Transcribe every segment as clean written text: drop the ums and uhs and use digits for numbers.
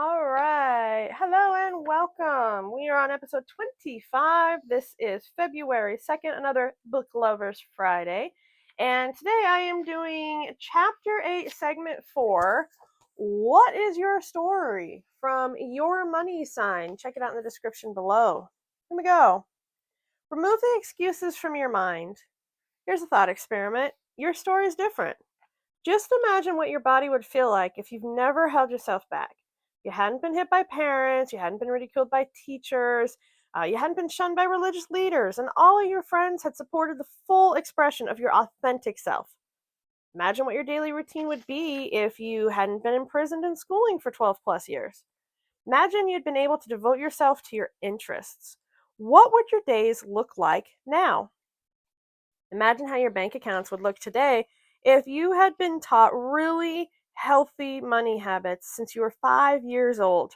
All right. Hello and welcome. We are on episode 25. This is February 2nd, another Book Lovers Friday. And today I am doing Chapter 8, Segment 4. What is your story? From Your Money Sign. Check it out in the description below. Here we go. Remove the excuses from your mind. Here's a thought experiment. Your story is different. Just imagine what your body would feel like if you've never held yourself back. You hadn't been hit by parents, you hadn't been ridiculed by teachers, you hadn't been shunned by religious leaders, and all of your friends had supported the full expression of your authentic self. Imagine what your daily routine would be if you hadn't been imprisoned in schooling for 12 plus years. Imagine you'd been able to devote yourself to your interests. What would your days look like now? Imagine how your bank accounts would look today if you had been taught really healthy money habits since you were 5 years old.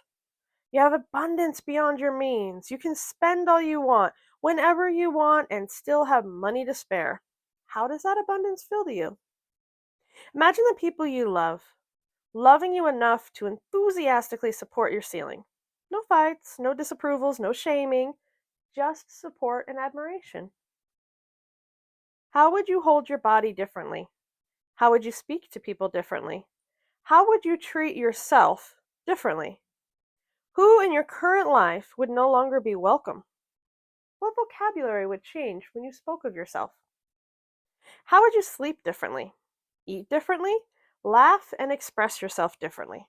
You have abundance beyond your means. You can spend all you want, whenever you want, and still have money to spare. How does that abundance feel to you? Imagine the people you love, loving you enough to enthusiastically support your ceiling. No fights, no disapprovals, no shaming, just support and admiration. How would you hold your body differently? How would you speak to people differently? How would you treat yourself differently? Who in your current life would no longer be welcome? What vocabulary would change when you spoke of yourself? How would you sleep differently? Eat differently? Laugh and express yourself differently.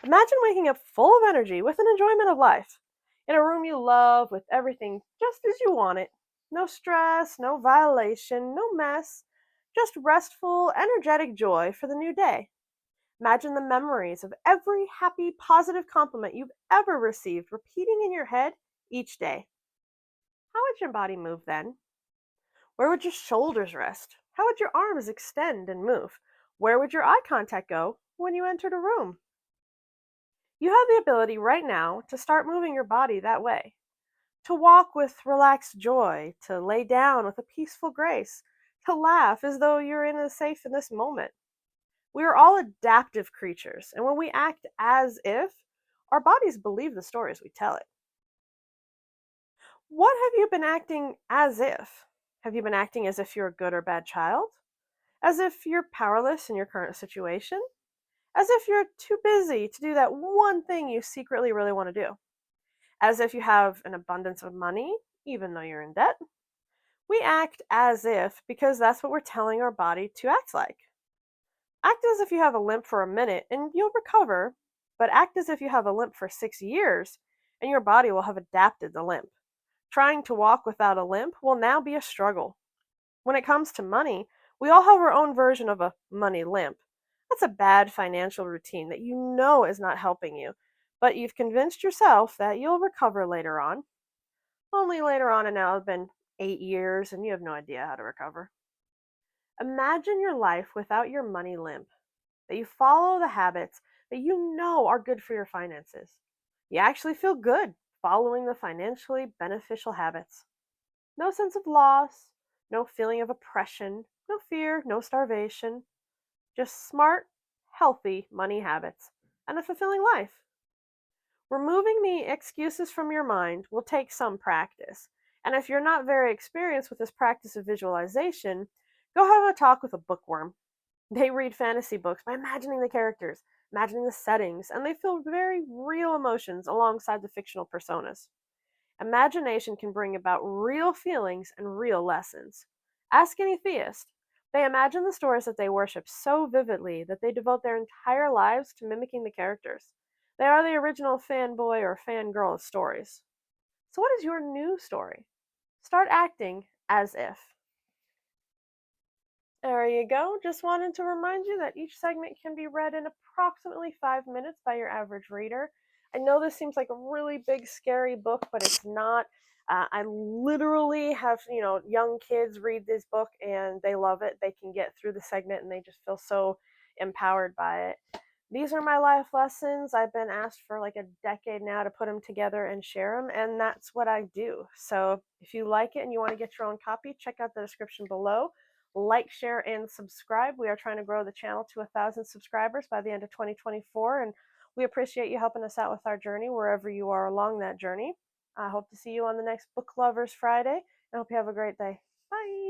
Imagine waking up full of energy with an enjoyment of life, in a room you love with everything just as you want it. No stress, no violation, no mess, just restful, energetic joy for the new day. Imagine the memories of every happy, positive compliment you've ever received repeating in your head each day. How would your body move then? Where would your shoulders rest? How would your arms extend and move? Where would your eye contact go when you entered a room? You have the ability right now to start moving your body that way. To walk with relaxed joy, to lay down with a peaceful grace, to laugh as though you're safe in this moment. We are all adaptive creatures, and when we act as if, our bodies believe the stories we tell it. What have you been acting as if? Have you been acting as if you're a good or bad child? As if you're powerless in your current situation? As if you're too busy to do that one thing you secretly really want to do? As if you have an abundance of money, even though you're in debt? We act as if because that's what we're telling our body to act like. Act as if you have a limp for a minute and you'll recover, but act as if you have a limp for 6 years and your body will have adapted the limp. Trying to walk without a limp will now be a struggle. When it comes to money, we all have our own version of a money limp. That's a bad financial routine that you know is not helping you, but you've convinced yourself that you'll recover later on. Only later on, and now it's been 8 years and you have no idea how to recover. Imagine your life without your money limp, that you follow the habits that you know are good for your finances. You actually feel good following the financially beneficial habits. No sense of loss, no feeling of oppression, no fear, no starvation. Just smart, healthy money habits and a fulfilling life. Removing the excuses from your mind will take some practice. And if you're not very experienced with this practice of visualization, go have a talk with a bookworm. They read fantasy books by imagining the characters, imagining the settings, and they feel very real emotions alongside the fictional personas. Imagination can bring about real feelings and real lessons. Ask any theist. They imagine the stories that they worship so vividly that they devote their entire lives to mimicking the characters. They are the original fanboy or fangirl of stories. So, what is your new story? Start acting as if. There you go. Just wanted to remind you that each segment can be read in approximately 5 minutes by your average reader. I know this seems like a really big, scary book, but it's not. I literally have, young kids read this book and they love it. They can get through the segment and they just feel so empowered by it. These are my life lessons. I've been asked for like a decade now to put them together and share them, and that's what I do. So if you like it and you want to get your own copy, check out the description below. Like, share, and subscribe. We are trying to grow the channel to 1,000 subscribers by the end of 2024, and We appreciate you helping us out with our journey wherever you are along that journey. I hope to see you on the next Book Lovers Friday. I hope you have a great day. Bye.